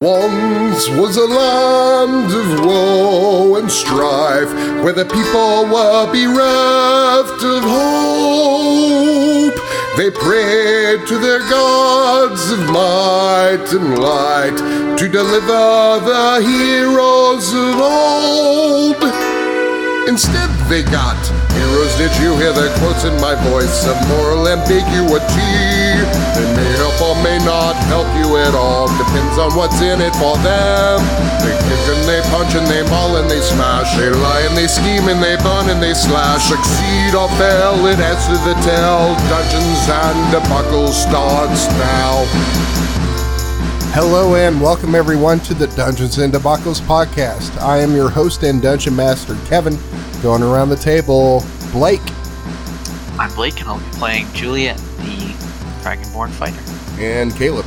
Once was a land of woe and strife, where the people were bereft of hope. They prayed to their gods of might and light to deliver the heroes of old. Instead they got heroes. Did you hear the quotes in my voice of moral ambiguity? They may help or may not help you at all. Depends on what's in it for them. They kick and they punch and they maul and they smash. They lie and they scheme and they burn and they slash. Succeed or fail, it adds to the tale. Dungeons and Debacle starts now. Hello and welcome everyone to the Dungeons and Debacles podcast. I am your host and dungeon master, Kevin. Going around the table, Blake. I'm Blake and I'll be playing Juliet, the Dragonborn fighter. And Caleb.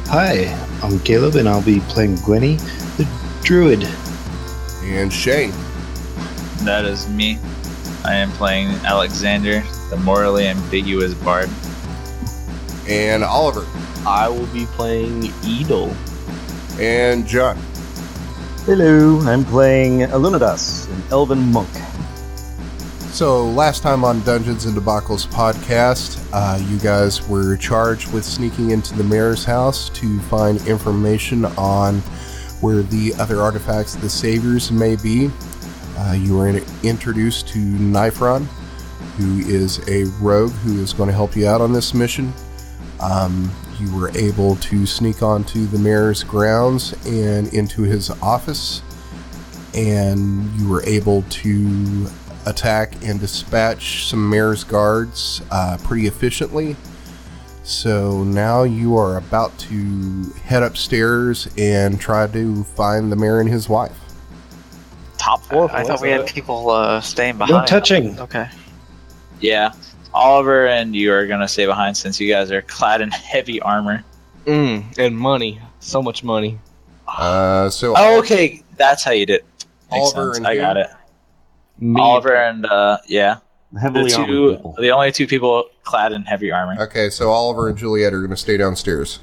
Hi, I'm Caleb and I'll be playing Gwenny, the druid. And Shane. That is me. I am playing Alexander, the morally ambiguous bard. And Oliver. I will be playing Edel. And John. Hello, I'm playing Alunodas, an Elven monk. So, last time on Dungeons and Debacles podcast, you guys were charged with sneaking into the mayor's house to find information on where the other artifacts of the saviors may be. You were introduced to Nifron, who is a rogue who is going to help you out on this mission. You were able to sneak onto the mayor's grounds and into his office, and you were able to attack and dispatch some mayor's guards pretty efficiently. So now you are about to head upstairs and try to find the mayor and his wife. Top floor. I thought we had people staying behind. No touching. Okay. Yeah, Oliver and you are going to stay behind since you guys are clad in heavy armor. And money. So much money. Okay, that's how you did it. Makes Oliver sense. and I got it. Me. Oliver and, yeah. Heavily armored people. The only two people clad in heavy armor. Okay, so Oliver and Juliet are going to stay downstairs.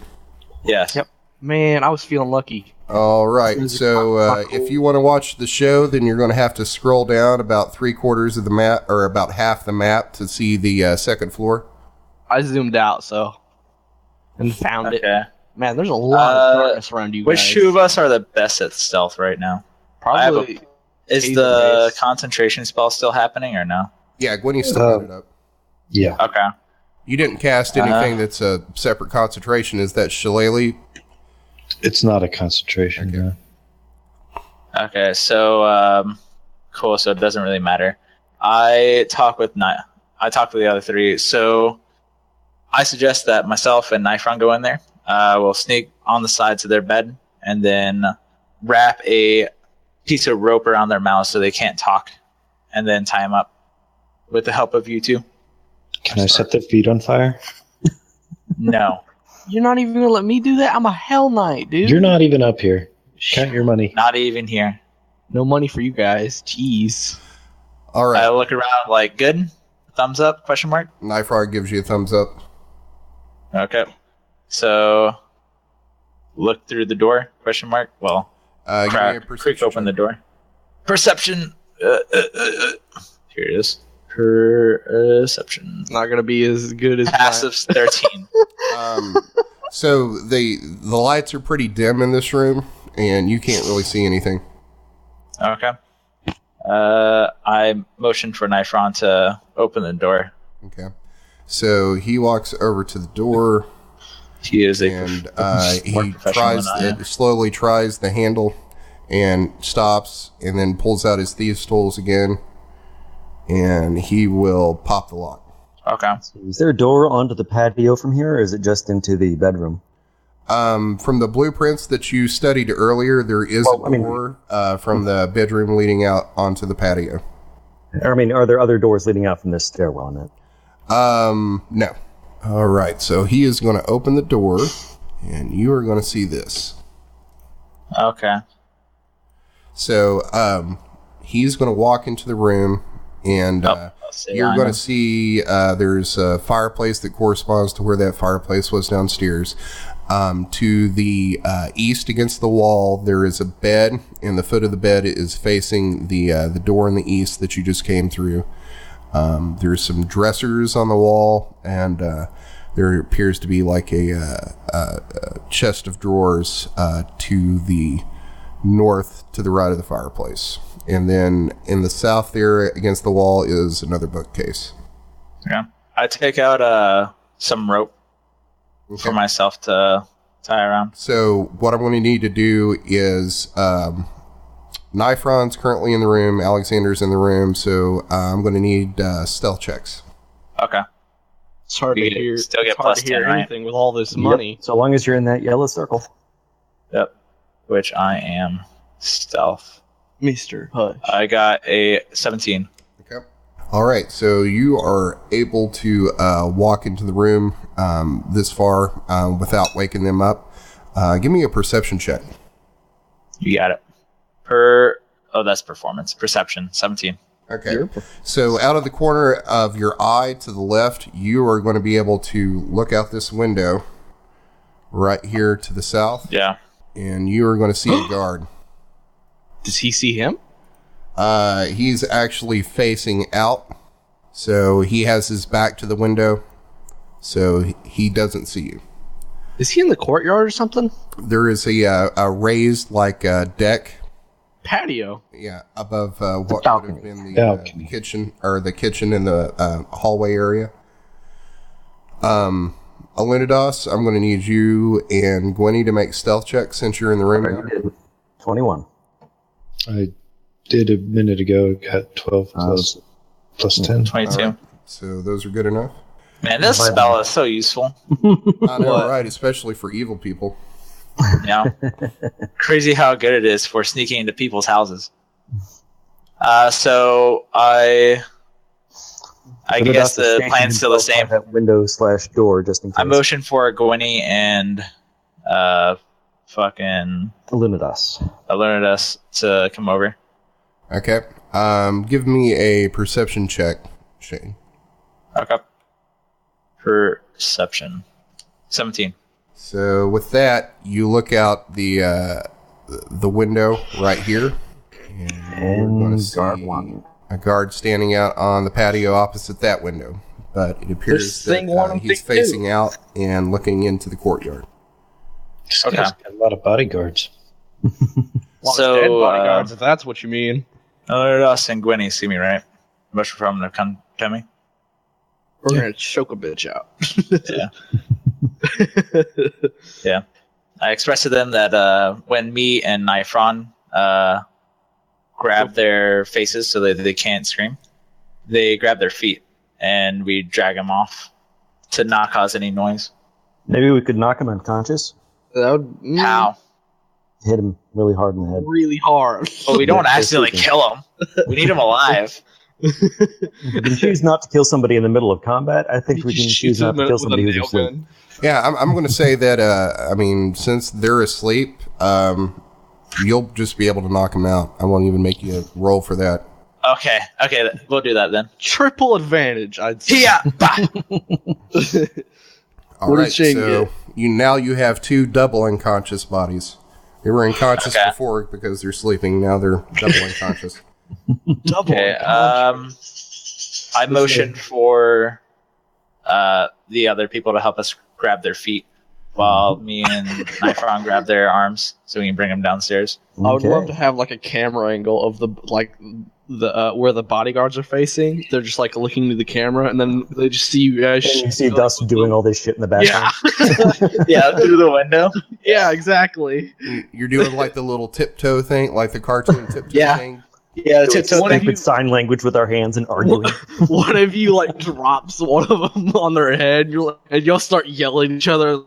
Yes. Yep. Man, I was feeling lucky. All right, so if you want to watch the show, then you're going to have to scroll down about 3/4 of the map, or about half the map, to see the second floor. I zoomed out, and found it. Okay. Man, there's a lot of darkness around you guys. Which two of us are the best at stealth right now? Probably. Is Either the case. concentration spell still happening or no? Yeah, Gwenny still got it up. Yeah. Okay. You didn't cast anything that's a separate concentration. Is that Shillelagh? It's not a concentration. Okay. No. Okay, so cool. So it doesn't really matter. I talk with the other three. So I suggest that myself and Nifron go in there. We'll sneak on the sides of their bed and then wrap a piece of rope around their mouths so they can't talk, and then tie them up with the help of you two. Can I set their feet on fire? No, You're not even going to let me do that? I'm a Hell Knight, dude. You're not even up here. Count your money. not even here. No money for you guys. Jeez. All right. I look around like, good? Thumbs up? Question mark? Nifron gives you a thumbs up. Okay. So look through the door? Question mark? Well, Give me a creak perception open the check. door. Perception. Here it is. Perception. It's not going to be as good as Passive 13. So the lights are pretty dim in this room, and you can't really see anything. Okay. I motioned for Nifron to open the door. Okay. So he walks over to the door, He is a and more he professional than I am. slowly tries the handle and stops, and then pulls out his thieves' tools again, and he will pop the lock. Okay. Is there a door onto the patio from here, or is it just into the bedroom? From the blueprints that you studied earlier, there is a door from the bedroom leading out onto the patio. I mean, are there other doors leading out from this stairwell on it? No. All right, so he is going to open the door, and you are going to see this. Okay. So, he's going to walk into the room, and you're going to see there's a fireplace that corresponds to where that fireplace was downstairs. To the east against the wall, there is a bed, and the foot of the bed is facing the door in the east that you just came through. There's some dressers on the wall, and there appears to be like a chest of drawers to the north, to the right of the fireplace. And then in the south there against the wall is another bookcase. Yeah. I take out some rope for myself to tie around. So what I'm going to need to do is Nifron's currently in the room, Alexander's in the room, so I'm going to need stealth checks. Okay. It's hard to hear. Still get it's hard plus to hear 10, right? anything with all this money. So long as you're in that yellow circle. Yep. Which I am stealth. Mr. Hush. I got a 17. Okay. All right, so you are able to walk into the room this far without waking them up. Give me a perception check. You got it. That's performance. Perception, 17. Okay. So out of the corner of your eye to the left, you are going to be able to look out this window right here to the south. Yeah. And you are going to see a guard. Does he see him? He's actually facing out. So he has his back to the window. So he doesn't see you. Is he in the courtyard or something? There is a raised deck. Patio. Yeah, above what would balcony. have been the Balcony. kitchen, or the kitchen in the hallway area. Alunodas, I'm going to need you and Gwenny to make stealth checks since you're in the room now. You did 21. I did a minute ago. Got 12 plus 10. 22. All right. So those are good enough. Man, this spell is so useful. I know, right? Especially for evil people. Yeah. Crazy how good it is for sneaking into people's houses. So I guess the plan's still the same. That window/door, just in case. I motion for Gwenny and fucking Alunodas. to come over. Okay. Give me a perception check, Shane. Okay. Perception. 17. So with that, you look out the window right here, and we're going to guard see one. a guard standing out on the patio opposite that window. But it appears that he's facing out and looking into the courtyard. This Okay. guy's got a lot of bodyguards. So, dead bodyguards, if that's what you mean. Us and Gwenny see me, right? Motion for them to come to me. We're gonna choke a bitch out. Yeah. Yeah. I expressed to them that when me and Nifron grab their faces so that they can't scream, they grab their feet and we drag them off to not cause any noise. Maybe we could knock him unconscious. That would How? Hit him really hard in the head. really hard. Well, we don't Yeah, accidentally kill them. We need them alive. We can choose not to kill somebody in the middle of combat. I think we can choose not to kill somebody who's asleep. Yeah, I'm going to say that, since they're asleep, you'll just be able to knock them out. I won't even make you roll for that. Okay, we'll do that then. Triple advantage, I'd say. Yeah. Bah. All What right, did Shane so get? you have two double unconscious bodies. They were unconscious Okay. before because they're sleeping. Now they're double unconscious. Double. Okay, I motioned for the other people to help us grab their feet while me and Nifron grab their arms so we can bring them downstairs. I would Okay. love to have like a camera angle of the where the bodyguards are facing. They're just like looking to the camera, and then they just see you guys. And you see Dust doing all this shit in the background. Yeah, through the window. Yeah, exactly. You're doing like the little tiptoe thing, like the cartoon tiptoe Yeah. thing. Yeah, So tiptoe one of thing. Stupid sign language with our hands and arguing. One of you like drops one of them on their head, and you'll start yelling at each other.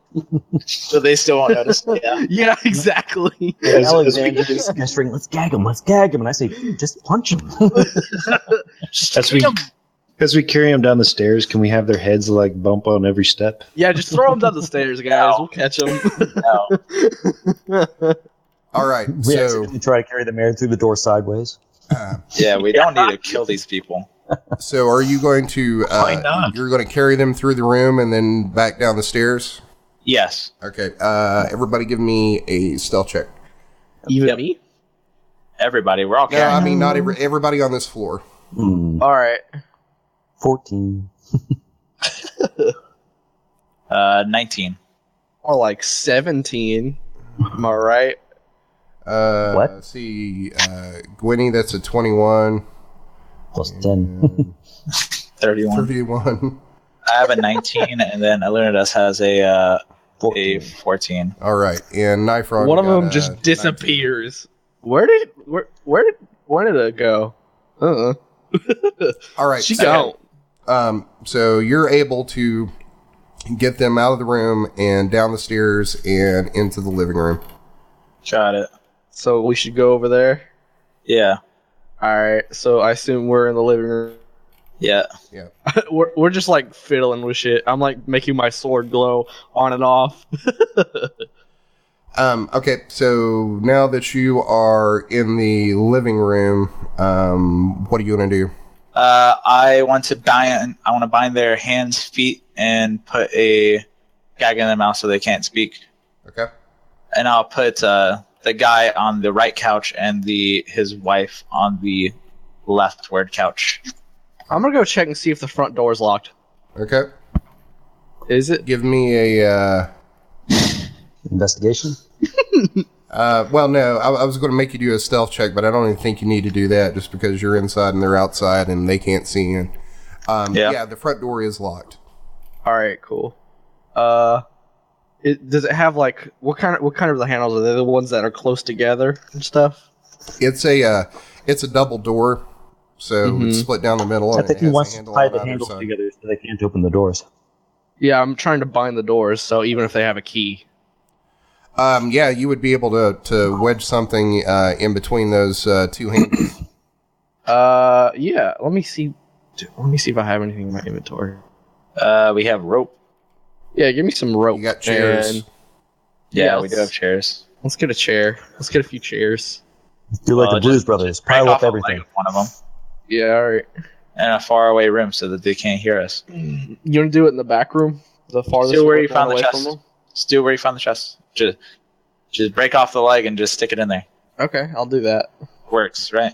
So they still won't notice. Yeah. Yeah, exactly. And Alexander is gesturing, let's gag him. And I say, just punch him. As we carry them down the stairs, can we have their heads like bump on every step? Yeah, just throw them down the stairs, guys. No. We'll catch them. No. All right, We so accidentally try to carry the mayor through the door sideways. Yeah, we don't need to kill these people. are you going to? Why not? You're going to carry them through the room and then back down the stairs. Yes. Okay. Everybody give me a stealth check. Even me? Everybody, we're all No, carrying. I mean not everybody on this floor. All right. 14. 19. Or like 17. Am I right? What? Let's see. Gwenny, that's a 21. Plus 10. 31. 31. I have a 19, and then Alunodas has a 14. All right. And Nifron. One of got them a just 19. disappears. Where did it go? All right. She gone. So you're able to get them out of the room and down the stairs and into the living room. Got it. So we should go over there. Yeah. All right. So I assume we're in the living room. Yeah. Yeah. we're just like fiddling with shit. I'm like making my sword glow on and off. Okay, so now that you are in the living room, what are you gonna do? I want to bind their hands, feet, and put a gag in their mouth so they can't speak. Okay. And I'll put the guy on the right couch and his wife on the leftward couch. I'm gonna go check and see if the front door is locked. Okay. Is it? Give me a. Investigation? Well, no, I was going to make you do a stealth check, but I don't even think you need to do that just because you're inside and they're outside and they can't see you. Yeah, the front door is locked. All right, cool. Does it have like what kind of the handles are they? The ones that are close together and stuff. It's a double door, so it's split down the middle. I And think it he has a wants to handle tie on the either handles side. together so they can't open the doors. Yeah, I'm trying to bind the doors, so even if they have a key. Yeah, you would be able to wedge something in between those two handles. Yeah. Let me see. Let me see if I have anything in my inventory. We have rope. Yeah, give me some rope. You got chairs. And- Yeah, Yes. we do have chairs. Let's get a chair. Let's get a few chairs. Do like the Just- Blues Brothers. just break Pile off up a everything. leg of one of them Yeah, all right. in a faraway room so that they can't hear us. You want to do it in the back room? The farthest Do where you one found the away chest. from them? Stu, where you found the chest? Just break off the leg and just stick it in there. Okay, I'll do that. Works, right?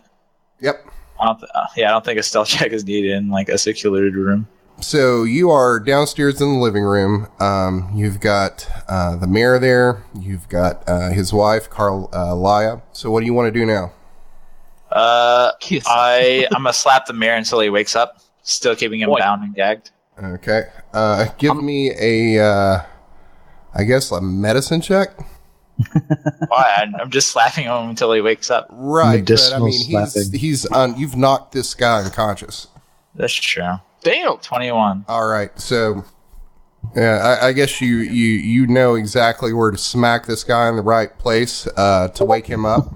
Yep. I don't think a stealth check is needed in like a secluded room. So you are downstairs in the living room. You've got the mayor there. You've got his wife, Carlia. So what do you want to do now? Kiss. I'm gonna slap the mayor until he wakes up, still keeping him Boy. bound and gagged. Okay. Give me a, I guess, a medicine check. Why? I'm just slapping him until he wakes up. Right. But, I Medicinal mean, slapping. you've knocked this guy unconscious. That's true. Damn. 21. All right. So, yeah, I guess you know exactly where to smack this guy in the right place to wake him up.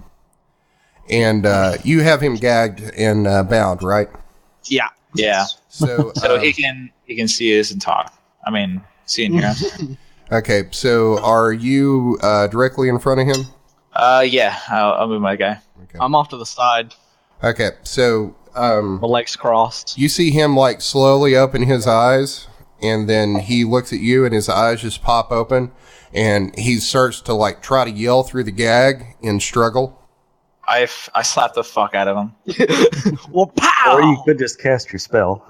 And you have him gagged and bound, right? Yeah. Yeah. So, So he can see us and talk. I mean, see and hear us. okay. So, are you directly in front of him? Yeah. I'll move my guy. I'm off to the side. Okay. So, My legs crossed. you see him like slowly open his eyes, and then he looks at you, and his eyes just pop open, and he starts to like try to yell through the gag and struggle. I slapped the fuck out of him. Well, pow! Or you could just cast your spell.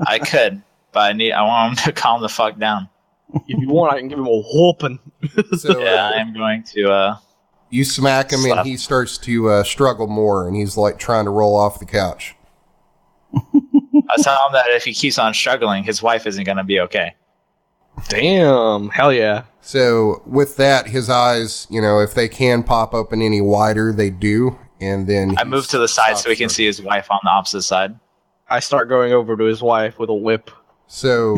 I could, but I want him to calm the fuck down. If you want, I can give him a whooping. So Yeah, I am going to. you smack him, Slap. and he starts to struggle more, and he's like trying to roll off the couch. I tell him that if he keeps on struggling, his wife isn't going to be okay. Damn. Hell yeah. So with that, his eyes, if they can pop open any wider, they do, and then I move to the side so he can see his wife on the opposite side. I start going over to his wife with a whip. So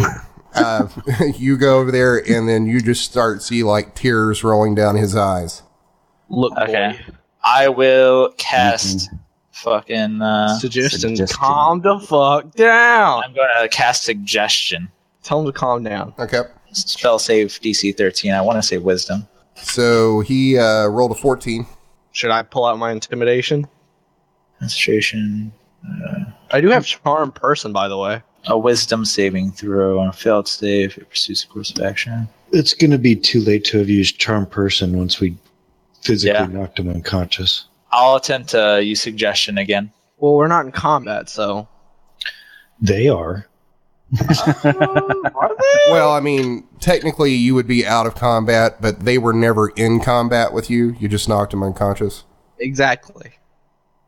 you go over there, and then you just start see like tears rolling down his eyes. Look, Okay. boy. I will cast fucking. Suggestion. Suggestion. Calm the fuck down. I'm going to cast suggestion. Tell him to calm down. Okay. Spell save DC 13. I want to say wisdom. So he rolled a 14. Should I pull out my intimidation? Concentration. I do have charm person, by the way. A wisdom saving throw on a failed save. It pursues a course of action. It's going to be too late to have used Charm Person once we physically knocked him unconscious. I'll attempt to use Suggestion again. Well, we're not in combat, so... They are. Are they? Well, I mean, technically you would be out of combat, but they were never in combat with you. You just knocked them unconscious. Exactly.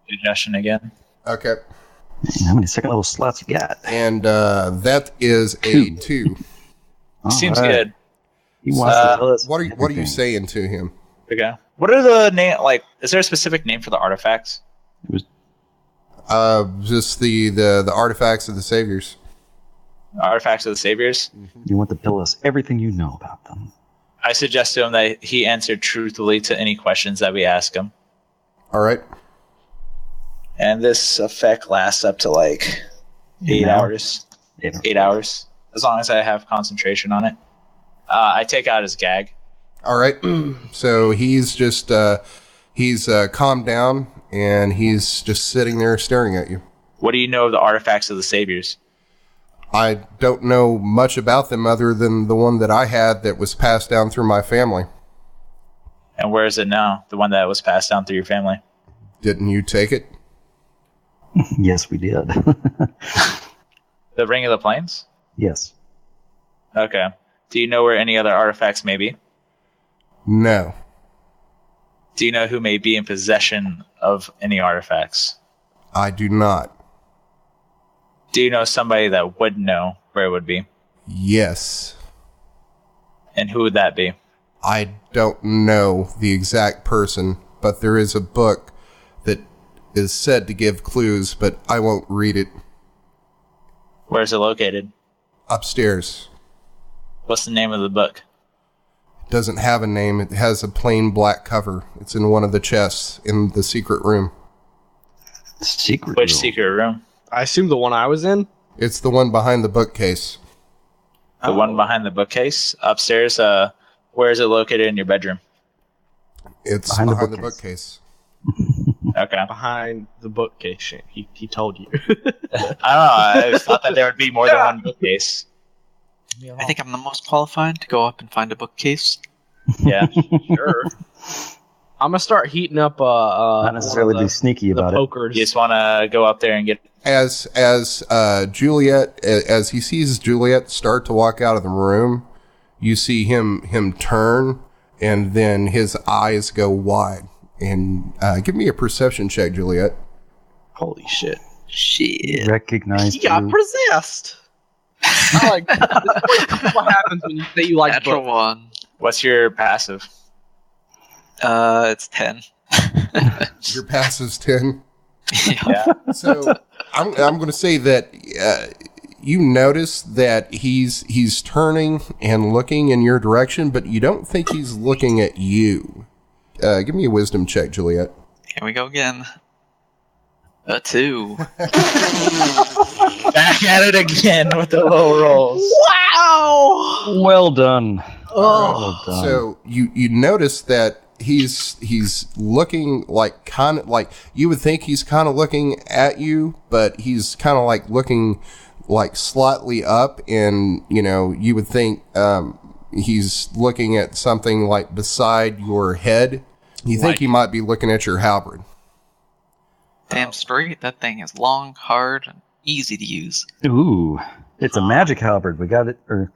Suggestion again. Okay. How many second level slots you got? And that is a 2. Seems All right. good. He wants to tell us What are you everything. saying to him? Okay. What are the name? Like, is there a specific name for the artifacts? Just the artifacts of the saviors. Artifacts of the Saviors? You want to tell us everything you know about them. I suggest to him that he answer truthfully to any questions that we ask him. All right. And this effect lasts up to like 8 hours. 8 hours. As long as I have concentration on it. I take out his gag. All right. So he's just he's calmed down and he's just sitting there staring at you. What do you know of the artifacts of the Saviors? I don't know much about them other than the one that I had that was passed down through my family. And where is it now? The one that was passed down through your family? Didn't you take it? Yes, we did. The Ring of the Plains? Yes. Okay. Do you know where any other artifacts may be? No. Do you know who may be in possession of any artifacts? I do not. Do you know somebody that would know where it would be? Yes. And who would that be? I don't know the exact person, but there is a book that is said to give clues, but I won't read it. Where is it located? Upstairs. What's the name of the book? It doesn't have a name. It has a plain black cover. It's in one of the chests in the secret room. Secret Which room. secret room? I assume the one I was in? It's the one behind the bookcase. The one behind the bookcase? Upstairs? Where is it located in your bedroom? It's Behind the behind the bookcase. bookcase. Okay. Behind the bookcase. He told you. I don't know. I thought that there would be more than one bookcase. I think I'm the most qualified to go up and find a bookcase. Yeah. Sure. I'm gonna start heating up. Not necessarily be sneaky the about it. pokers. You just want to go up there and get... As Juliet, as he sees Juliet start to walk out of the room, you see him turn, and then his eyes go wide. And give me a perception check, Juliet. Holy shit! Shit. Recognize He got you. possessed. I like this is what happens when you say you like Natural books. one. What's your passive? It's 10. Your passive's 10. Yeah. So I'm going to say that you notice that he's turning and looking in your direction, but you don't think he's looking at you. Give me a wisdom check, Juliet. Here we go again. A 2. Back at it again with the low rolls. Wow! Well done. Oh. Well done. So you notice that he's looking like kind of like you would think he's kind of looking at you, but he's kind of like looking like slightly up, and you would think he's looking at something like beside your head. You think he might be looking at your halberd. Damn straight. That thing is long, hard, and easy to use. Ooh, it's a magic halberd. We got it. Or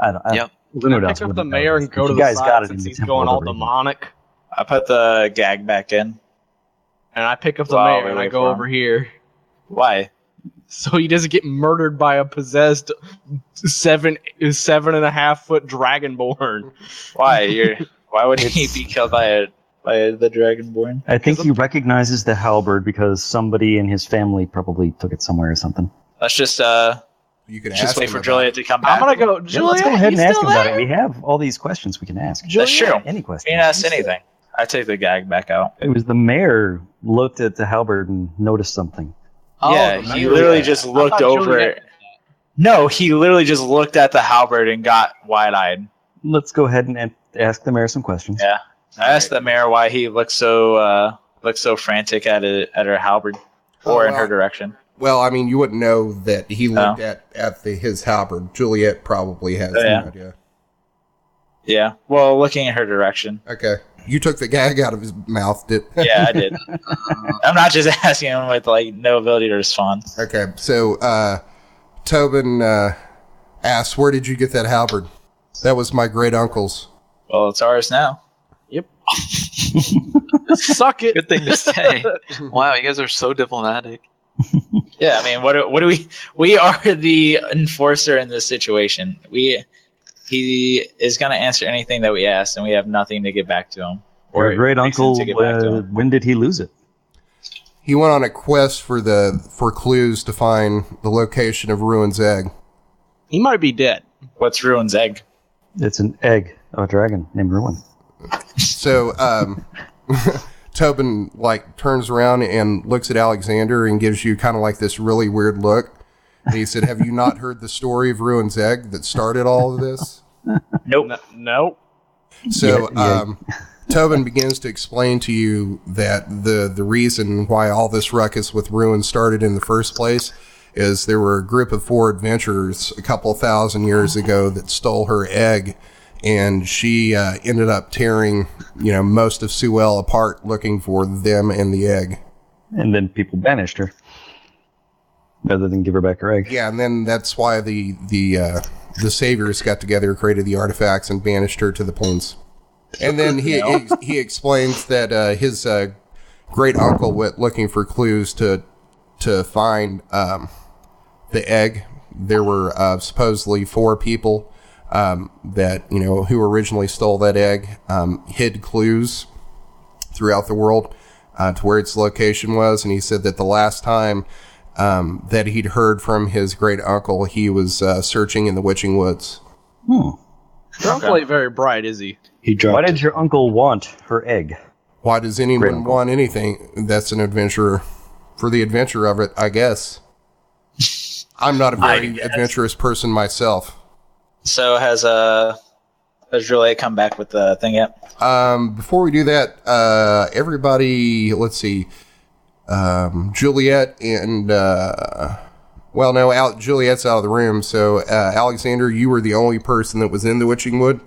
I don't. Yep. Alunodas Pick up would the know mayor this, and go but to you the guys side got it since in the he's temple going all over here. demonic. I put the gag back in. And I pick up the Wow, mayor we and I wait go for him. over here. Why? So he doesn't get murdered by a possessed 7.5 foot dragonborn. Why? Why would he be killed by the Dragonborn? I think he recognizes the halberd because somebody in his family probably took it somewhere or something. Let's just You can just ask wait him for about Juliet to come back. I'm gonna go, Yeah, Juliet, let's go ahead and you ask still him about there? it. We have all these questions we can ask. That's true. Any You questions? can ask anything. I take the gag back out. It was the mayor looked at the halberd and noticed something. Oh, Yeah, the he mayor. literally just I looked thought over Juliet- it. No, he literally just looked at the halberd and got wide-eyed. Let's go ahead and ask the mayor some questions. Yeah. I asked the mayor why he looked so frantic at her halberd or in her direction. Well, I mean, you wouldn't know that he looked at his halberd. Juliet probably has no idea. Yeah. Well, looking in her direction. Okay. You took the gag out of his mouth, did? Yeah, I did. I'm not just asking him with like no ability to respond. Okay. So, Tobin asks, "Where did you get that halberd?" That was my great uncle's. Well, it's ours now. Yep. Suck it. Good thing to say. Wow, you guys are so diplomatic. Yeah, I mean, what do we are the enforcer in this situation. He is going to answer anything that we ask, and we have nothing to get back to him. Your great uncle, when did he lose it? He went on a quest for clues to find the location of Ruin's egg. He might be dead. What's Ruin's egg? It's an egg of a dragon named Ruin. So, Tobin turns around and looks at Alexander and gives you kind of like this really weird look. And he said, "Have you not heard the story of Ruin's egg that started all of this?" Nope. Nope. So, Tobin begins to explain to you that the reason why all this ruckus with Ruin started in the first place is there were a group of 4 adventurers a couple thousand years ago that stole her egg, and she ended up tearing, most of Suel apart looking for them and the egg. And then people banished her, rather than give her back her egg. Yeah, and then that's why the saviors got together, created the artifacts, and banished her to the plains. And then he explains that his great uncle went looking for clues to find the egg. There were supposedly 4 people that who originally stole that egg, hid clues throughout the world to where its location was. And he said that the last time that he'd heard from his great uncle, he was searching in the Witching Woods. Your uncle ain't very bright, is he? Why did your uncle want her egg? Why does anyone want anything that's an adventurer? For the adventure of it, I guess. I'm not a very adventurous person myself. So has Juliet come back with the thing yet? Before we do that, everybody, let's see. Juliet and Juliet's out of the room. So Alexander, you were the only person that was in the Witching Wood.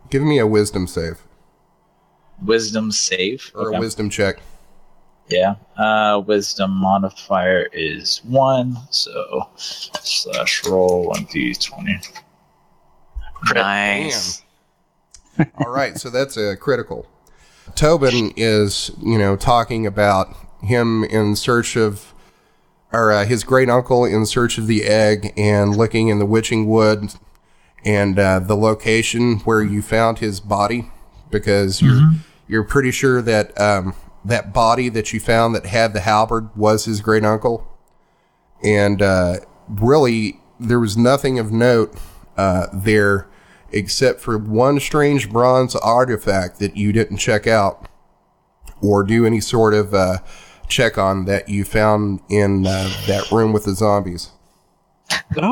Give me a wisdom save. Wisdom save? Or a wisdom check. Yeah. Wisdom modifier is 1, so /roll 1d20. Nice. All right, so that's a critical. Tobin is, talking about him in search of, or his great uncle in search of the egg and looking in the Witching Wood and the location where you found his body, because you're pretty sure that that body that you found that had the halberd was his great uncle, and really there was nothing of note there except for one strange bronze artifact that you didn't check out or do any sort of check on that you found in that room with the zombies. No,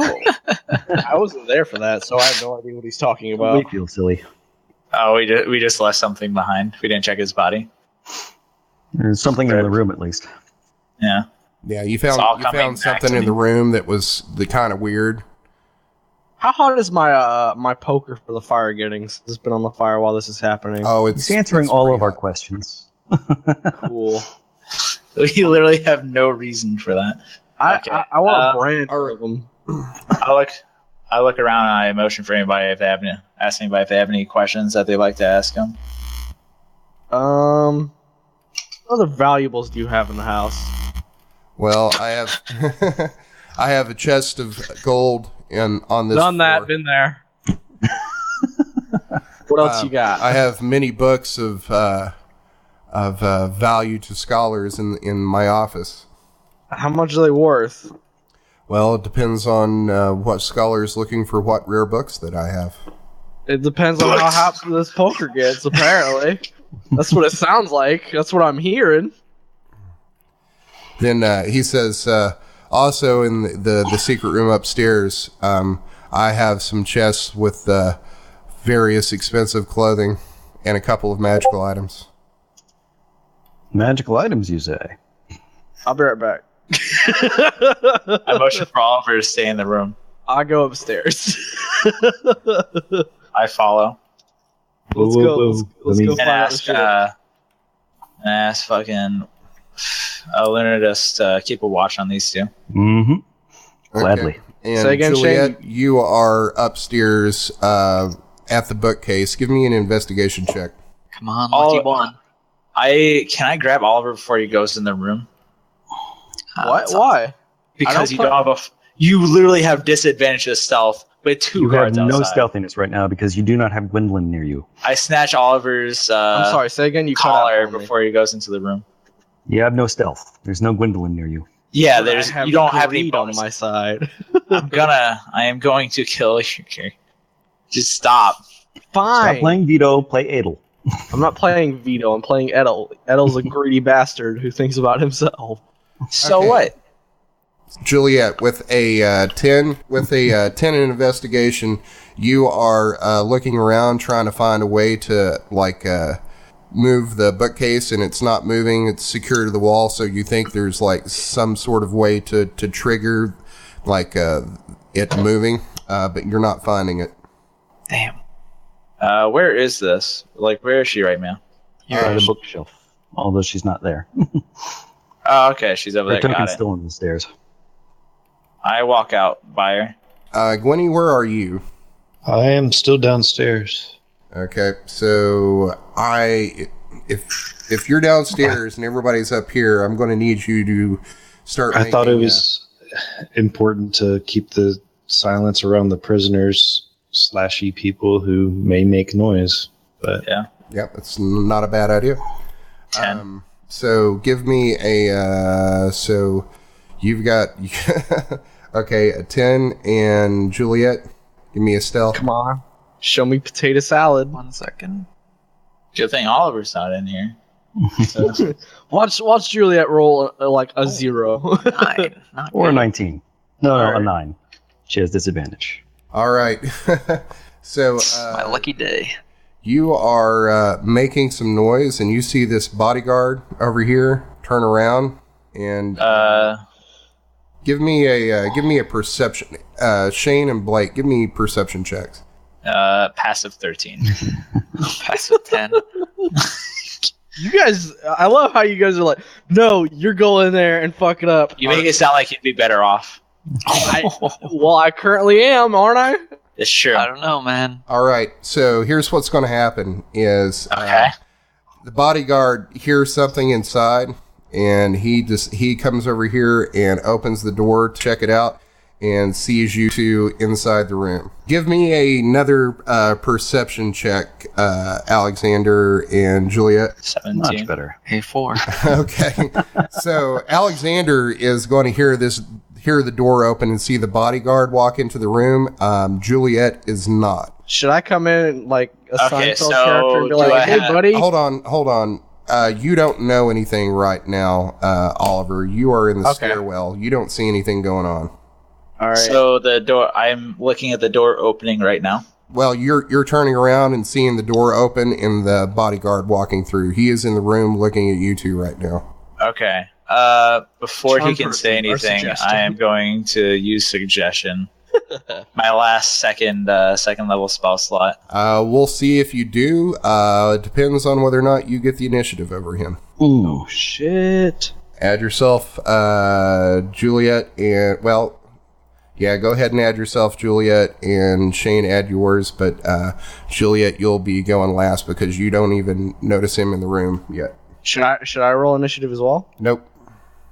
I wasn't there for that, so I have no idea what he's talking about. We feel silly. Oh, we just left something behind. We didn't check his body. There's something in the room, at least. Yeah. Yeah, you found something in the room that was the kind of weird. How hot is my poker for the fire getting? It's been on the fire while this is happening. Oh, it's answering all of our questions. Cool. We literally have no reason for that. I want a brand of them. I look around and I motion for anybody if they have any questions that they'd like to ask them. What other valuables do you have in the house? Well, I have I have a chest of gold on this. Done that, floor. been there. What else you got? I have many books of value to scholars in my office. How much are they worth? Well, it depends on what scholar is looking for what rare books that I have. It depends on how hot this poker gets, apparently. That's what it sounds like. That's what I'm hearing. Then he says, also in the secret room upstairs, I have some chests with various expensive clothing and a couple of magical items. Magical items, you say? I'll be right back. I motion for Oliver to stay in the room. I go upstairs. I follow. Let's go. Let's go And find out the ask fucking Alunodas to keep a watch on these two. Mm-hmm. Gladly. Okay. And Say again, Juliet, Shane? you are upstairs at the bookcase. Give me an investigation check. Come on, lucky Oh, one. Can I grab Oliver before he goes in the room? What? Why? Because you don't have you literally have disadvantage to stealth with two You have guards no outside. stealthiness right now because you do not have Gwendolyn near you. I snatch Oliver's I'm sorry. Say again. You cut collar out for me. before he goes into the room. You have no stealth. There's no Gwendolyn near you. Yeah, But I have you don't have any greed on bonus. my side. I am going to kill you. Just stop. Fine. Stop playing Veto, play Edel. I'm not playing Vito. I'm playing Edel. Edel's a greedy bastard who thinks about himself. So Okay. what? Juliet, with a 10 in investigation, you are looking around trying to find a way to move the bookcase, and it's not moving. It's secured to the wall, so you think there's like some sort of way to trigger it moving, but you're not finding it. Damn. Where is this? Where is she right now? By the bookshelf. Although she's not there. Oh, okay, she's over Her there. Got token's it. still on the stairs. I walk out by her. Gwenny, where are you? I am still downstairs. Okay, so if you're downstairs and everybody's up here, I'm going to need you to start. I thought it making, was important to keep the silence around the prisoners / people who may make noise. But yeah. Yep, that's not a bad idea. 10. So give me a. So you've got okay, a 10, and Juliet, give me a stealth. Come on. Show me potato salad. 1 second. Good thing Oliver's not in here. So, Watch Juliet roll a 0. 9. Not Or a good. 19. No, a Alright. 9. She has disadvantage. All right. So My lucky day. you are making some noise, and you see this bodyguard over here turn around and give me a perception. Shane and Blake, give me perception checks. passive 13. Passive 10. You guys, I love how you guys are like, no, you're going there and fuck it up. You make it sound like you'd be better off. I currently am, aren't I? It's true. I don't know, man. All right. So here's what's going to happen: is Okay. the bodyguard hears something inside, and he comes over here and opens the door to check it out, and sees you two inside the room. Give me another perception check, Alexander and Juliet. 17. Much better. Hey, 4. Okay. So Alexander is going to hear the door open and see the bodyguard walk into the room. Juliet is not. Should I come in like a Okay, Seinfeld so character and be do like, I hey, have- buddy? Hold on. You don't know anything right now, Oliver. You are in the Okay. stairwell. You don't see anything going on. All right. So the door. I'm looking at the door opening right now. Well, you're turning around and seeing the door open and the bodyguard walking through. He is in the room looking at you two right now. Okay. Before he Charm can person say or anything, suggestion. I am going to use suggestion. My last second level spell slot. We'll see if you do. It depends on whether or not you get the initiative over him. Ooh. Shit. Add yourself, Juliet, and go ahead and add yourself, Juliet, and Shane, add yours. But Juliet, you'll be going last because you don't even notice him in the room yet. Should I roll initiative as well? Nope.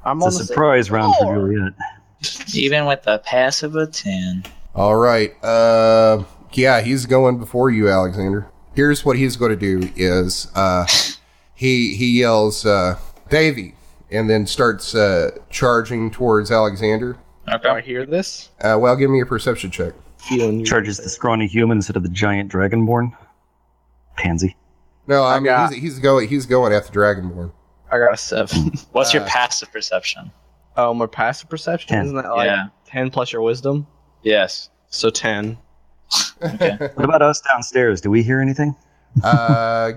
I'm It's a surprise round for Juliet. Even with the passive of 10. All right. He's going before you, Alexander. Here's what he's going to do: is he yells, "Davy," and then starts charging towards Alexander. Do I Okay. hear this? Give me a perception check. Feeling you. Charges the scrawny human instead of the giant dragonborn. Pansy. No, I I mean got- he's going at the Dragonborn. I got a 7. What's your passive perception? Oh, my passive perception? 10. Isn't that like Yeah. 10 plus your wisdom? Yes. So 10. Okay. What about us downstairs? Do we hear anything?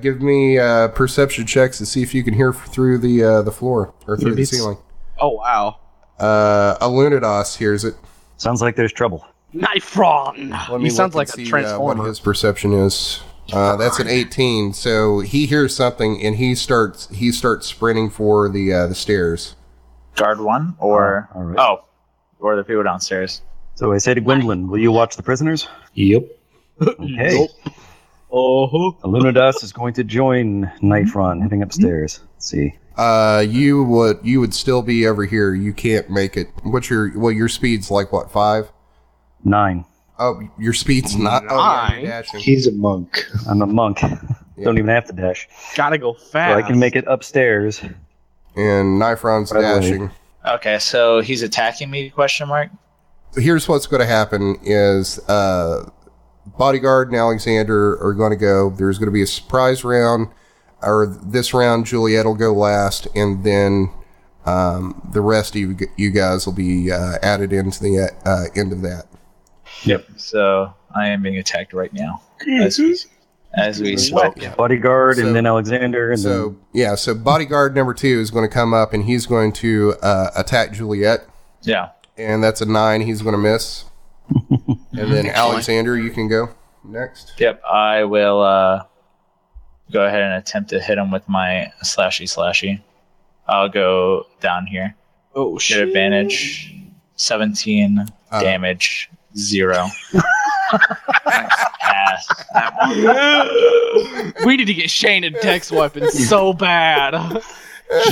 Give me perception checks to see if you can hear through the floor or through the Maybe it's- ceiling. Oh, wow. Alunodas hears it. Sounds like there's trouble. Knife Ron! Let me He sounds look like and a see, transformer. what his perception is. That's an 18. So he hears something and he starts sprinting for the stairs. Guard 1 or all right. or the people downstairs. So I say to Gwendolyn, will you watch the prisoners? Yep. Okay. Nope. Oh. Alunodas is going to join Nightron heading upstairs. Let's see. You would still be over here. You can't make it. Your speed's like what, 5? 9. Oh, your speed's not. Oh, yeah, you're dashing. He's a monk. I'm a monk. Don't even have to dash. Gotta go So fast. I can make it upstairs. And Nifron's By the way. dashing. Okay, so he's attacking me? Question mark. Here's what's going to happen: is Bodyguard and Alexander are going to go. There's going to be a surprise round, or this round Juliet will go last, and then the rest of you guys will be added into the end of that. Yep. So I am being attacked right now as we spoke. Bodyguard So- and then Alexander and So Bodyguard number 2 is going to come up, and he's going to attack Juliet, Yeah. and that's a 9. He's going to miss. And then Alexander, you can go next. Yep. I will go ahead and attempt to hit him with my slashy. I'll go down here. Oh Get shit! advantage. 17 damage. 0. Pass. We need to get Shane a dex weapon so bad.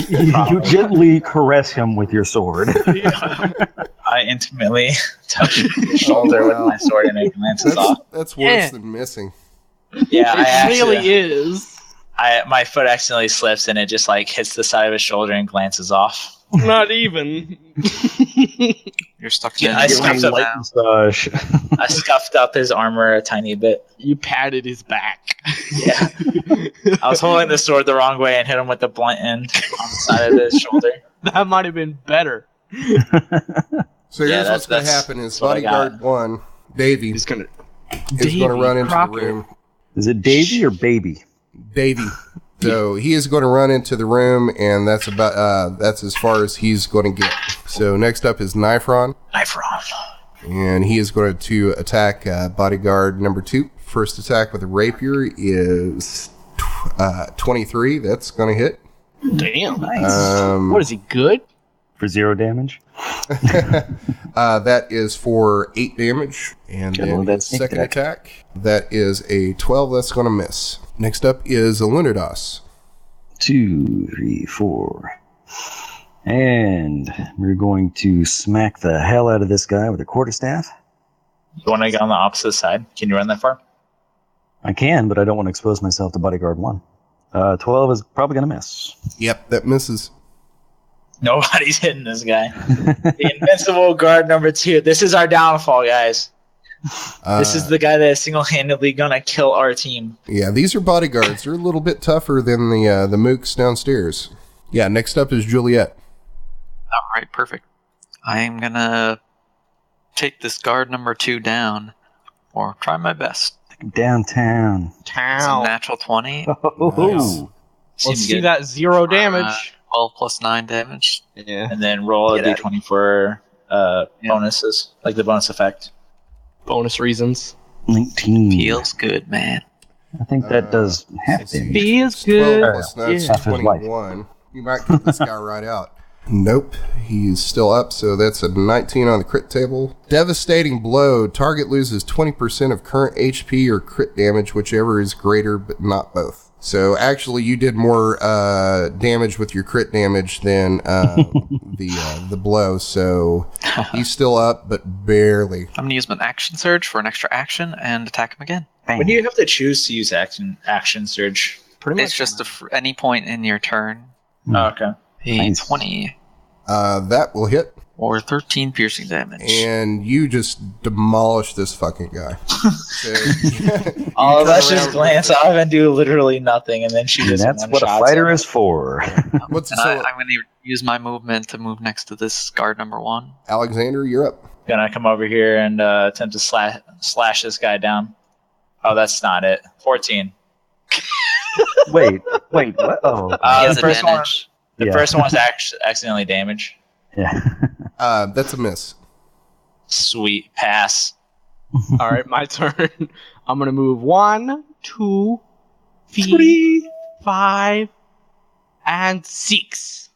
you gently caress him with your sword. I intimately touch his shoulder with my sword and it glances off. That's worse than missing. Yeah, I It really actually, is. my foot accidentally slips and it just like hits the side of his shoulder and glances off. Not even. You're stuck Yeah, in. I scuffed up. Light massage. I scuffed up his armor a tiny bit. You patted his back. Yeah. I was holding the sword the wrong way and hit him with the blunt end on the side of his shoulder. That might have been better. So Yeah, here's what's going to that's happen: is what I Bodyguard 1, Davey, He's gonna. is going to run into Crocker. the room. Is it Davy or Baby? Davey. So he is going to run into the room, and that's as far as he's going to get. So next up is Nifron, and he is going to attack Bodyguard number 2. First attack with a rapier is 23. That's going to hit. Damn. Nice. What is he good? For 0 damage. That is for 8 damage. And Good then one, his that's second deck. attack, that is a 12. That's going to miss. Next up is Alunodas. 2, 3, 4. And we're going to smack the hell out of this guy with a quarterstaff. You want to get on the opposite side? Can you run that far? I can, but I don't want to expose myself to Bodyguard 1. 12 is probably going to miss. Yep, that misses. Nobody's hitting this guy. The invincible guard number 2. This is our downfall, guys. This is the guy that is single-handedly gonna kill our team. Yeah, these are bodyguards. They're a little bit tougher than the mooks downstairs. Yeah, next up is Juliet. All right, perfect. I am gonna take this guard number 2 down, or try my best. Downtown. It's a natural 20. Oh, Seems Let's see good. that 0 damage. 12 plus 9 damage. Yeah. And then roll a Get d20 for bonuses, like the bonus effect. Bonus reasons. 19. Feels good, man. I think that does half let's see. damage. Feels 12 good. plus 9 is Yeah. Half his life. 21. You might get this guy right out. Nope, he's still up, so that's a 19 on the crit table. Devastating blow. Target loses 20% of current HP or crit damage, whichever is greater, but not both. So actually, you did more damage with your crit damage than the blow. So he's still up, but barely. I'm gonna use my action surge for an extra action and attack him again. When do you have to choose to use action surge? Pretty much. It's just any point in your turn. Oh, okay. A Nice. 20 That will hit, or 13 piercing damage. and you just demolish this fucking guy. So, All of us turn just around- glance off and do literally nothing, and then she And just that's what a one-shots fighter him. is for. What's And so, I'm going to use my movement to move next to this guard number 1. Alexander, you're up. Gonna come over here and attempt to slash this guy down. Oh, that's not it. 14. wait, what? Oh, He The has first one, advantage. the Yeah. first one was accidentally damaged. yeah. That's a miss. Sweet pass. All right, my turn. I'm gonna move 1, 2, 3, 5, and 6.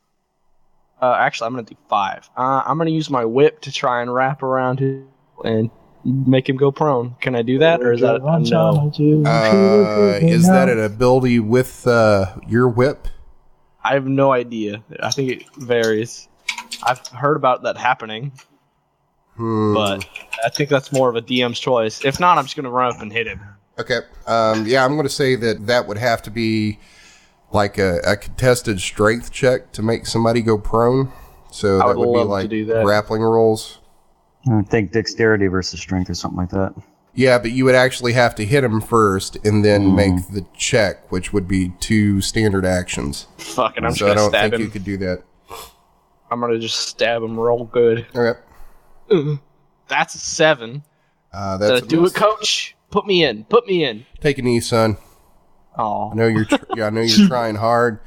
Actually, I'm gonna do 5. I'm gonna use my whip to try and wrap around him and make him go prone. Can I do that, or is that a no? Is that an ability with your whip? I have no idea. I think it varies. I've heard about that happening, but I think that's more of a DM's choice. If not, I'm just gonna run up and hit him. Okay. Yeah, I'm gonna say that would have to be like a contested strength check to make somebody go prone. So that would be like grappling rolls. I think dexterity versus strength or something like that. Yeah, but you would actually have to hit him first and then make the check, which would be 2 standard actions. Fuck it, I'm just So I gonna don't stab think him. you could do that. I'm gonna just stab him real good. Okay. That's a 7. That's Do it, coach. Put me in. Take a knee, son. Oh, I know you're trying hard,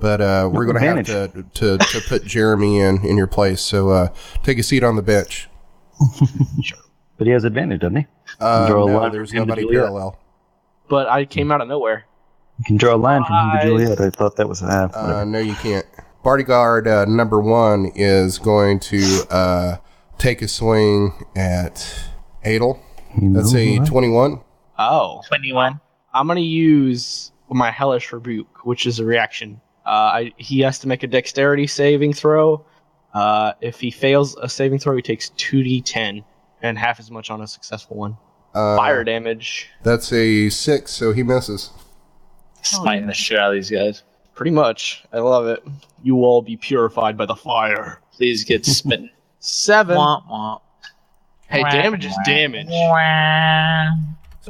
but we're gonna have to put Jeremy in your place. So take a seat on the bench. But he has advantage, doesn't he? No, there's nobody parallel. But I came out of nowhere. You can draw a line from him to Juliet. I thought that was whatever. No, you can't. Bodyguard number 1 is going to take a swing at Edel. That's a 21. Oh. 21. I'm going to use my Hellish Rebuke, which is a reaction. He has to make a dexterity saving throw. If he fails a saving throw, he takes 2d10 and half as much on a successful one. Fire damage. That's a 6, so he misses. Smiting the shit out of these guys. Pretty much. I love it. You will all be purified by the fire. Please get smitten. 7. Womp womp. Hey, damage is damage.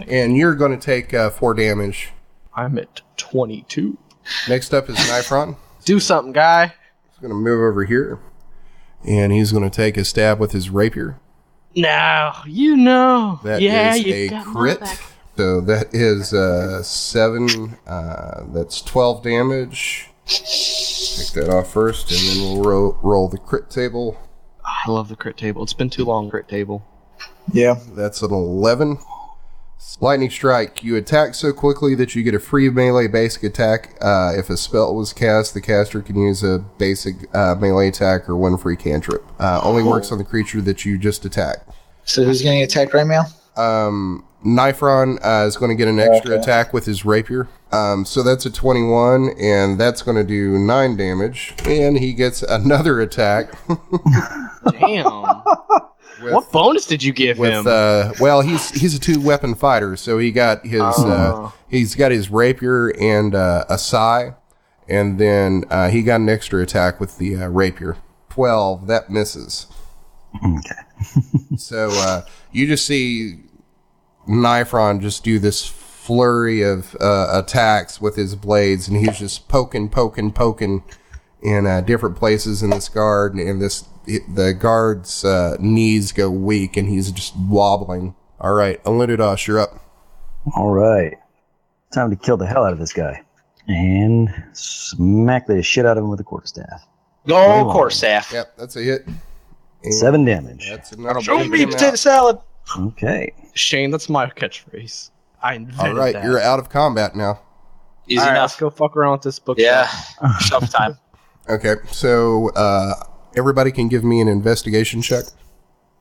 And you're going to take 4 damage. I'm at 22. Next up is Nifron. Do something, guy. He's going to move over here. And he's going to take a stab with his rapier. No, you know. That yeah, is you a got my crit. back. So that is 7. That's 12 damage. Take that off first, and then we'll roll the crit table. I love the crit table. It's been too long, crit table. Yeah. That's an 11. Lightning Strike. You attack so quickly that you get a free melee basic attack. If a spell was cast, the caster can use a basic melee attack or 1 free cantrip. Only works on the creature that you just attacked. So who's getting attacked right now? Nifron is going to get an extra attack with his rapier. So that's a 21, and that's going to do 9 damage. And he gets another attack. Damn. What bonus did you give him? Well, he's a 2-weapon fighter, so he got his he's got his rapier and a sai, and then he got an extra attack with the rapier. 12, that misses. Okay. So you just see Nifron just do this flurry of attacks with his blades, and he's just poking in different places in this guard, and the guard's knees go weak, and he's just wobbling. All right, Alunodas, you're up. All right. Time to kill the hell out of this guy. And smack the shit out of him with a quarterstaff. Go, Corsair. Yep, that's a hit. And 7 damage. That's enough. Show me potato salad. Okay. Shane, that's my catchphrase. I invented All right, that. you're out of combat now. Easy All right, enough. let's go fuck around with this book. Yeah. Shelf time. Okay, so everybody can give me an investigation check.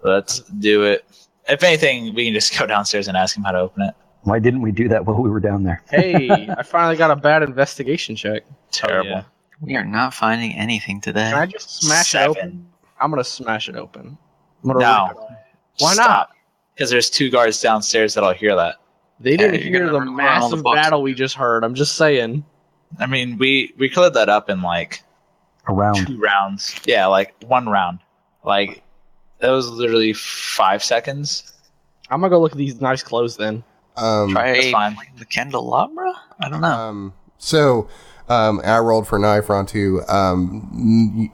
Let's do it. If anything, we can just go downstairs and ask him how to open it. Why didn't we do that while we were down there? Hey, I finally got a bad investigation check. Terrible. yeah. We are not finding anything today. Can I just smash 7. it open? I'm gonna smash it open. I'm gonna No. Why not? Because there's 2 guards downstairs that'll hear that. They didn't you're hear gonna the run around all the massive books. battle we just heard. I'm just saying. I mean, we cleared that up in like A round. 2 rounds. Yeah, like 1 round. Like, that was literally 5 seconds. I'm gonna go look at these nice clothes then. Try That's fine. the candelabra? I don't know. So I rolled for Nifron too.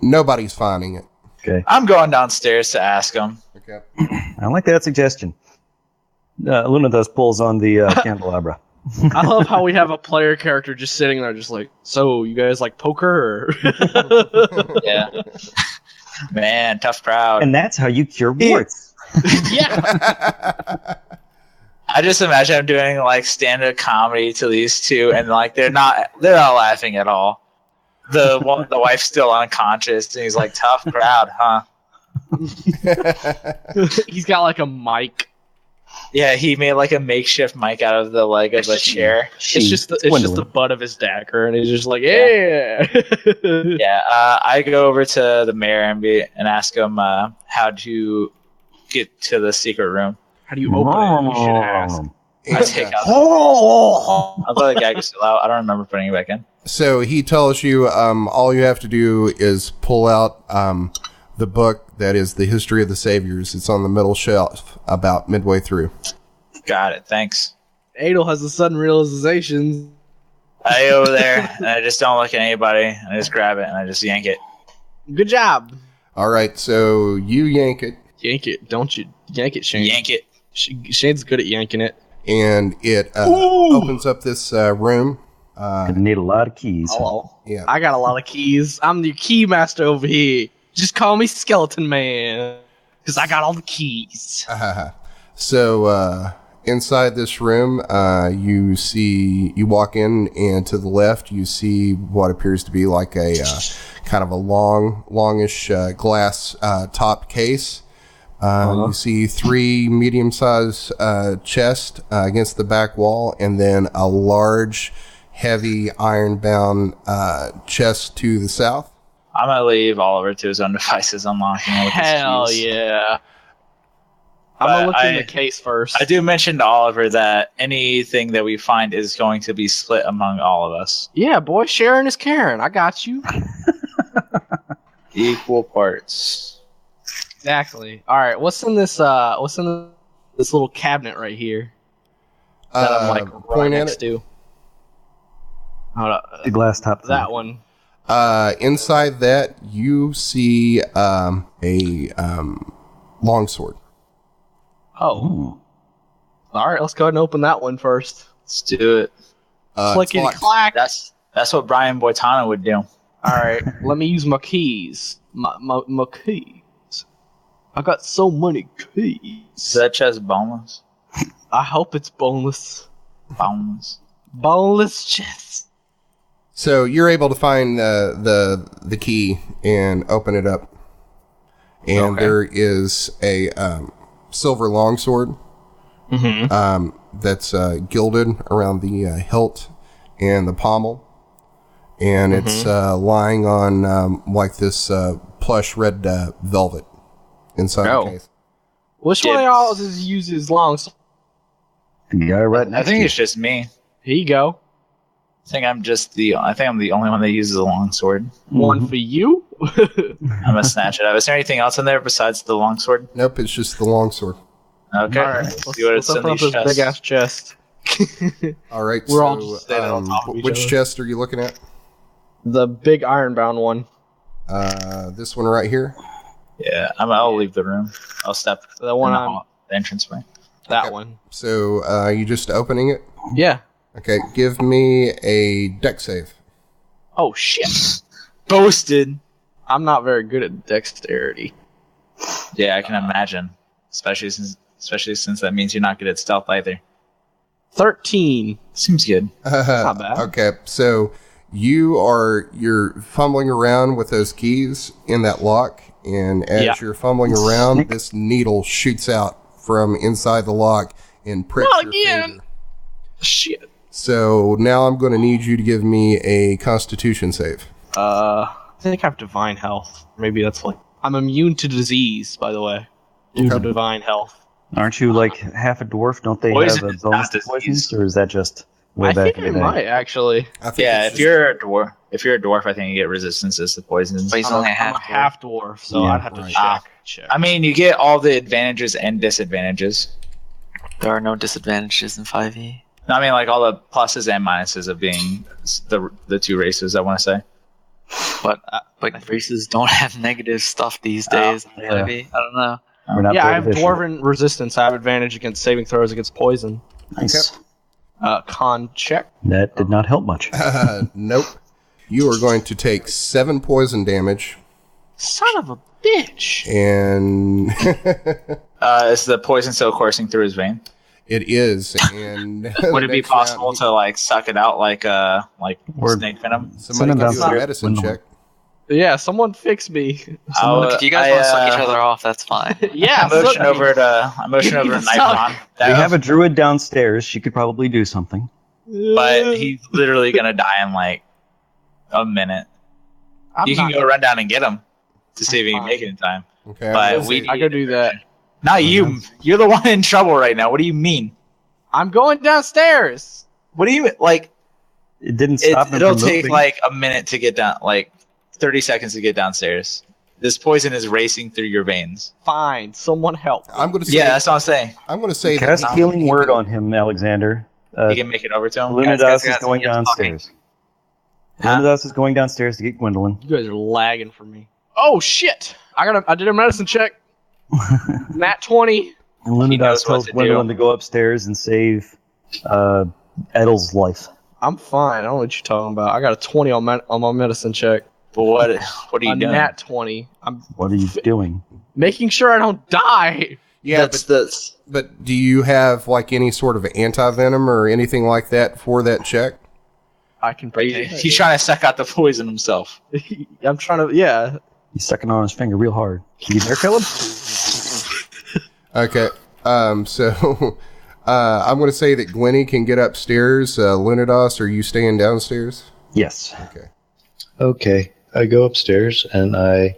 Nobody's finding it. Okay. I'm going downstairs to ask him. Okay. I like that suggestion. Alunodas pulls on the candelabra. I love how we have a player character just sitting there, just like, so you guys like poker? Or? Yeah. Man, tough crowd. And that's how you cure warts. Yeah. I just imagine him doing like stand-up comedy to these two, and like they're not laughing at all. The wife's still unconscious, and he's like, "Tough crowd, huh?" He's got like a mic. Yeah, he made like a makeshift mic out of the leg of a chair. It's just the butt of his dagger, and he's just like, yeah. Yeah, I go over to the mayor and ask him how to get to the secret room. How do you open it? You should ask. I take out. I thought the gag was still out. I don't remember putting it back in. So he tells you all you have to do is pull out the book that is the History of the Saviors. It's on the middle shelf about midway through. Got it. Thanks. Edel has a sudden realization. I go over there, and I just don't look at anybody. And I just grab it, and I just yank it. Good job. All right, so you yank it. Yank it, don't you? Yank it, Shane. Yank it. Shane's good at yanking it. And it opens up this room. Gonna need a lot of keys. Hello. Yeah. I got a lot of keys. I'm the key master over here. Just call me Skeleton Man, because I got all the keys. So inside this room, you walk in, and to the left, you see what appears to be like a kind of a longish glass topped case. You see 3 medium-sized chests against the back wall, and then a large, heavy, iron-bound chest to the south. I'm going to leave Oliver to his own devices, unlocking it with his Hell keys. yeah. I'm going to look in the case first. I do mention to Oliver that anything that we find is going to be split among all of us. Yeah, boy, sharing is caring. I got you. Equal parts. Exactly. All right, what's in this little cabinet right here that I'm like right point at next it. to? Hold up. The glass top. That one. Inside that, you see a longsword. Oh. Ooh. All right, let's go ahead and open that one first. Let's do it. Clickety locked. clack. That's what Brian Boitano would do. All right, let me use my keys. My keys. I got so many keys. Is that chest boneless? I hope it's boneless. Boneless. Boneless chest. So you're able to find the key and open it up, and there is a silver longsword that's gilded around the hilt and the pommel, and it's lying on like this plush red velvet inside the case. Which one of y'all uses longsword? The guy right I next think to it's just me. Here you go. I think I'm the only one that uses a longsword. One for you. I'm gonna snatch it up. Is there anything else in there besides the longsword? Nope, it's just the longsword. Okay. All right, Let's see what it's in open up these this chests. big ass chest. All right, We're so all just standing on top of each which other. chest are you looking at? The big ironbound one. This one right here. Yeah, I'll leave the room. I'll step The one in on the entranceway. that Okay. one. So you just opening it? Yeah. Okay, give me a deck save. Oh shit. Boasted. I'm not very good at dexterity. Yeah, I can imagine. Especially since that means you're not good at stealth either. 13. Seems good. Not bad. Okay, so you're fumbling around with those keys in that lock, and as you're fumbling around, this needle shoots out from inside the lock and pricks Not your again. finger. Shit. So now I'm going to need you to give me a Constitution save. I think I have divine health. Maybe that's like I'm immune to disease, by the way. Due to Okay. divine health. Aren't you like half a dwarf? Don't they Poison have a is bonus not to poisons, disease. or is that just way I back think in I the day? might actually. I think Yeah, it's if you're a dwarf, I think you get resistances to poisons. But he's I'm only a half dwarf, so Yeah. I'd have to Right. check. I mean, you get all the advantages and disadvantages. There are no disadvantages in 5e. No, I mean, like all the pluses and minuses of being the two races. I want to say. But races don't have negative stuff these days. in 5e. I don't know. We're not Yeah, I very have efficient. dwarven resistance. I have advantage against saving throws against poison. Nice. Con check. That did not help much. Nope. You are going to take 7 poison damage, Son of a bitch. and Is the poison still coursing through his vein? It is, and Would it be possible to like suck it out like snake venom? Somebody can do a downstairs. medicine check. Yeah, someone fix me. If you guys want to suck each other off, that's fine. Yeah, I motion over to Nitron. We have a druid downstairs. She could probably do something. But he's literally gonna die in like a minute. You can go run down and get him to see if you can make it in time. Okay, But I go do that. Not you. You're the one in trouble right now. What do you mean? I'm going downstairs. What do you like? It didn't stop him It'll from take moving. like a minute to get down, like 30 seconds to get downstairs. This poison is racing through your veins. Fine, someone help. I'm going to say. Yeah, that's what I'm saying. I'm going to say Cast that healing word on him, Alexander. You can make it over to him. Alunodas is guys, going you're talking. downstairs. Alunodas is going downstairs to get Gwendolyn. You guys are lagging for me. Oh shit! I did a medicine check. Nat 20. And He knows Alunodas what tells to Gwendolyn do. to go upstairs and save Edel's life. I'm fine. I don't know what you're talking about. I got a 20 on my medicine check. But what are you A doing? nat 20. I'm What are you doing? making sure I don't die. Yeah, That's but do you have like any sort of anti-venom or anything like that for that check? I can. he's trying to suck out the poison himself. I'm trying to. Yeah. He's sucking on his finger real hard. Can you dare kill him? Okay. So I'm going to say that Gwenny can get upstairs. Lunados, are you staying downstairs? Yes. Okay, I go upstairs and I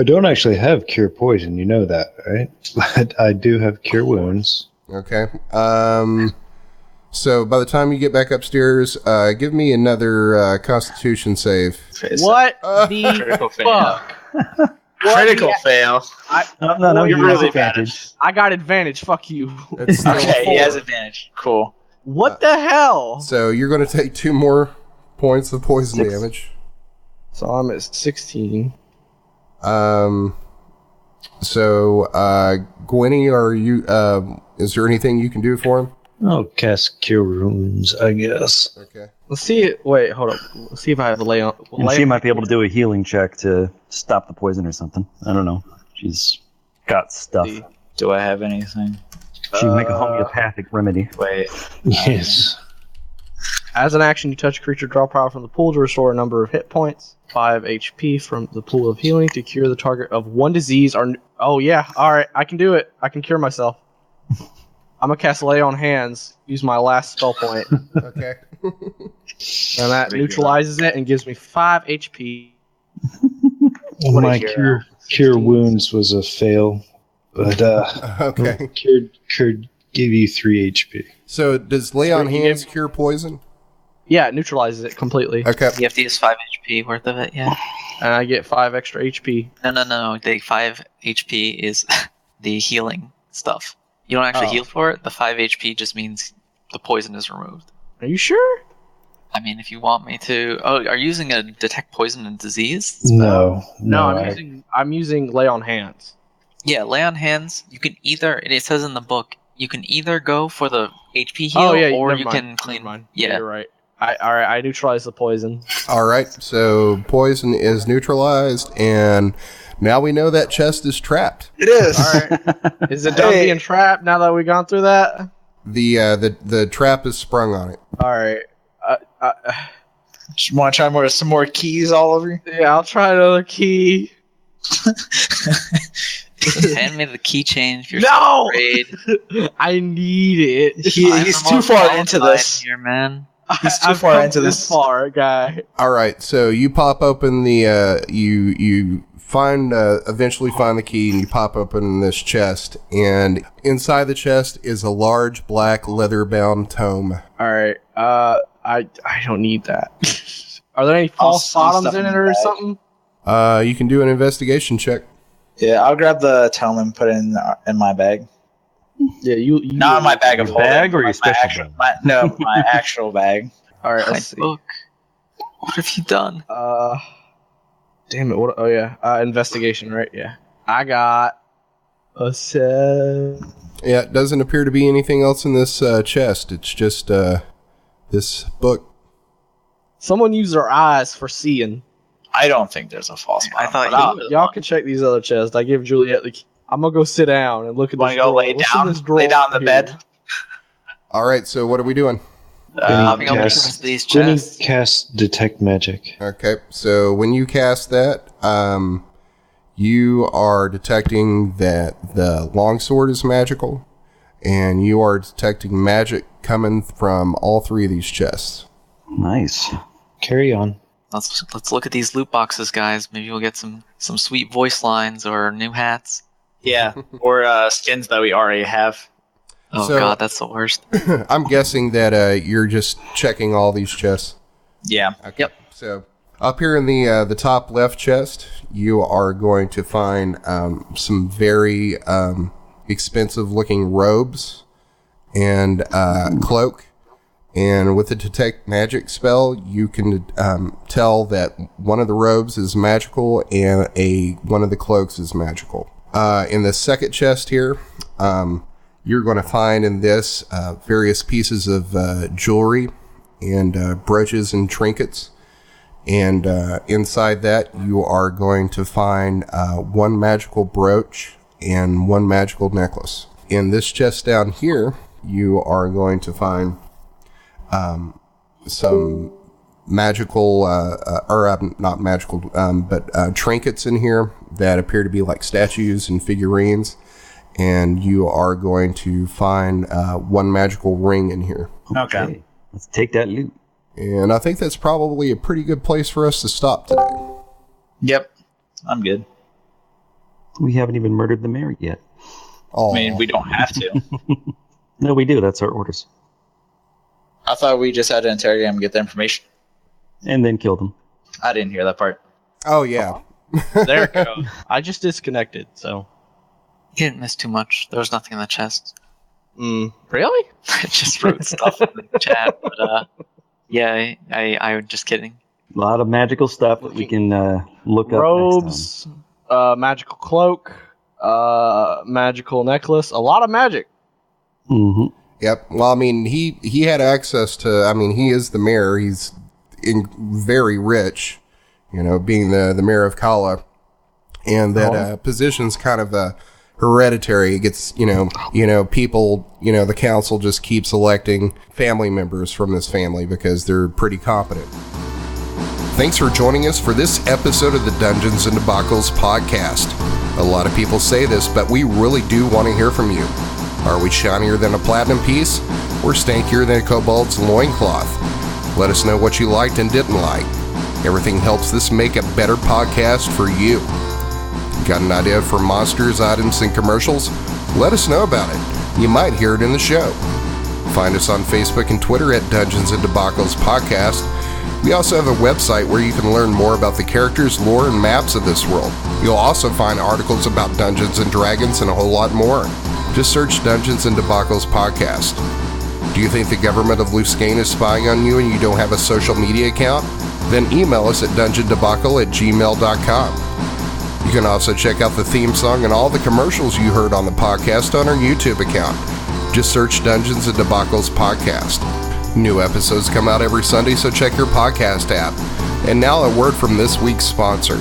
don't actually have cure poison. You know that, right? But I do have cure wounds. Okay. So by the time you get back upstairs, give me another Constitution save. What the Critical fail. fuck? Critical fail. No, You're he has really advantage. I got advantage. Fuck you. It's still Okay, he four. has advantage. Cool. What the hell? So you're going to take 2 more points of poison 6. damage. So I'm at 16. So Gwenny, are you? Is there anything you can do for him? I'll cast cure wounds, I guess. Okay. Let's see it. Wait, hold up. Let's see if I have a lay on. And she might be able to do a healing check to stop the poison or something. I don't know. She's got stuff. Do I have anything? She can make a homeopathic remedy. Wait. Yes. As an action, you touch a creature, draw power from the pool to restore a number of hit points, 5 HP from the pool of healing to cure the target of one disease. Oh yeah, all right, I can do it. I can cure myself. I'm gonna cast Lay on Hands. Use my last spell point, and Okay. that neutralizes it and gives me 5 HP. My cure wounds was a fail, but Okay. cured give you 3 HP. So does lay on hands cure poison? Yeah, it neutralizes it completely, Okay. You have to use 5 HP worth of it, yeah. and I get 5 extra HP. No. The 5 HP is the healing stuff. You don't actually heal for it. The 5 HP just means the poison is removed. Are you sure? I mean, if you want me to... Oh, are you using a detect poison and disease? No, I'm using Lay on Hands. Yeah, lay on hands. You can either... It says in the book, you can either go for the HP heal, or never you mind, can clean... Never mind. Yeah. You're right. All right, I neutralize the poison. All right. So poison is neutralized, and now we know that chest is trapped. It is. All right. Is it done being trapped now that we've gone through that? The trap is sprung on it. All right. Want to try some more keys all over you? Yeah, I'll try another key. Hand me the keychain if you're No! so afraid. I need it. I'm He's the too most far into qualified this. here, man. He's too I've far come into this. far, guy. All right. So you pop open the you find eventually find the key, and you pop open this chest, and inside the chest is a large black leather-bound tome. All right. I don't need that. Are there any false I'll bottoms stuff in in it the or bag. something? You can do an investigation check. Yeah, I'll grab the tome and put it in my bag. Yeah, you. Not in my bag of Your holding. bag or your my special actual, bag? my actual bag. All right. My Let's see. book. What have you done? Damn it! What? Oh yeah. Investigation, right? Yeah. I got a 7. Yeah, it doesn't appear to be anything else in this chest. It's just this book. Someone use their eyes for seeing. I don't think there's a false I bottom. thought but you- Y'all can check these other chests. I give Juliet the key. I'm gonna go sit down and look at Want this to go drawer. lay What's in down? this drawer Lay down in the here? bed. All right, so what are we doing? Popping open these chests. Cast detect magic. Okay, so when you cast that, you are detecting that the longsword is magical, and you are detecting magic coming from all three of these chests. Nice. Carry on. Let's look at these loot boxes, guys. Maybe we'll get some sweet voice lines or new hats. Yeah, or skins that we already have. Oh god, that's the worst. I'm guessing that you're just checking all these chests. Yeah. Okay. Yep. So up here in the top left chest, you are going to find some very expensive looking robes and cloak. And with the detect magic spell, you can tell that one of the robes is magical and one of the cloaks is magical. In the second chest here, you're going to find in this various pieces of jewelry and brooches and trinkets. And inside that, you are going to find one magical brooch and one magical necklace. In this chest down here, you are going to find some magical, not magical, but trinkets in here that appear to be like statues and figurines. And you are going to find one magical ring in here. Okay. Let's take that loot. And I think that's probably a pretty good place for us to stop today. Yep. I'm good. We haven't even murdered the mayor yet. Oh, I mean, we don't have to. No, we do. That's our orders. I thought we just had to interrogate him and get the information. And then kill them. I didn't hear that part. Oh, yeah. There it goes. I just disconnected, so. You didn't miss too much. There was nothing in the chest. Really? I just wrote stuff in the chat, but yeah, I'm just kidding. A lot of magical stuff that we can look up. Robes, magical cloak, magical necklace, a lot of magic. Mm-hmm. Yep. Well, I mean, he had access to, I mean, he is the mayor. He's very rich, being the mayor of Cala. And that position's kind of hereditary. It gets, people, the council just keeps electing family members from this family because they're pretty competent. Thanks for joining us for this episode of the Dungeons and Debacles podcast. A lot of people say this, but we really do want to hear from you. Are we shinier than a platinum piece or stankier than a kobold's loincloth? Let us know what you liked and didn't like. Everything helps this make a better podcast for you. Got an idea for monsters, items, and commercials? Let us know about it. You might hear it in the show. Find us on Facebook and Twitter at Dungeons and Debacles Podcast. We also have a website where you can learn more about the characters, lore, and maps of this world. You'll also find articles about Dungeons and Dragons and a whole lot more. Just search Dungeons and Debacles Podcast. Do you think the government of Luscane is spying on you and you don't have a social media account? Then email us at dungeondebacle@gmail.com. You can also check out the theme song and all the commercials you heard on the podcast on our YouTube account. Just search Dungeons and Debacles Podcast. New episodes come out every Sunday, so check your podcast app. And now a word from this week's sponsor.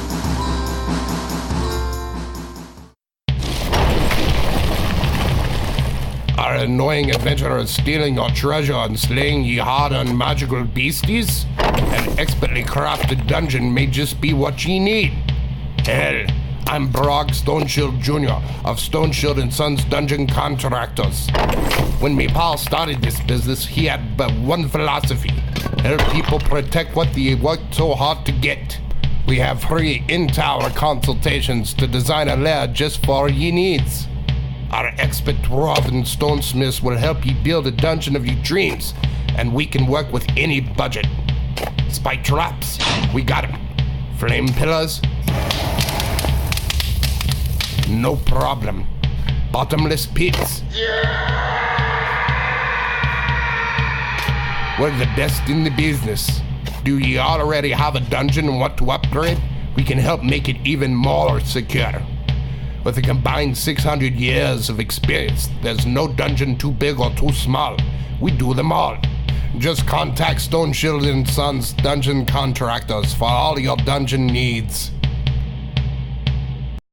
Are annoying adventurers stealing your treasure and slaying ye hard-earned magical beasties? An expertly crafted dungeon may just be what ye need. Hell, I'm Brog Stoneshield Jr. of Stoneshield & Sons Dungeon Contractors. When me pal started this business, he had but one philosophy: help people protect what they worked so hard to get. We have free in-tower consultations to design a lair just for ye needs. Our expert dwarven stonesmiths will help you build a dungeon of your dreams, and we can work with any budget. Spike traps, we got 'em. Flame pillars, no problem. Bottomless pits, we're the best in the business. Do you already have a dungeon and want to upgrade? We can help make it even more secure. With a combined 600 years of experience, there's no dungeon too big or too small. We do them all. Just contact Stoneshield & Sons Dungeon Contractors for all your dungeon needs.